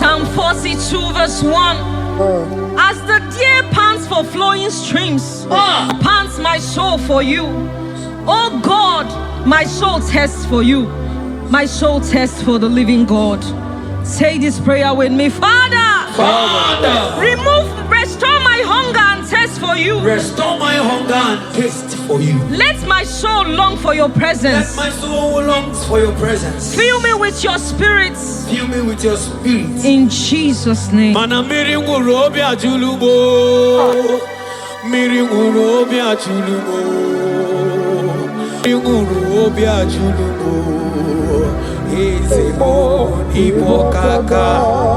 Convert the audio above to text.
Psalm 42 verse 1. As the deer pants for flowing streams, pants my soul for you. Oh God, my soul thirsts for you. My soul thirsts for the living God. Say this prayer with me. Father, restore my hunger and thirst for you. Restore my hunger and thirst for you. Let my soul long for your presence. Let my soul long for your presence. Fill me with your spirit. Fill me with your spirit. In Jesus' name. Monie Point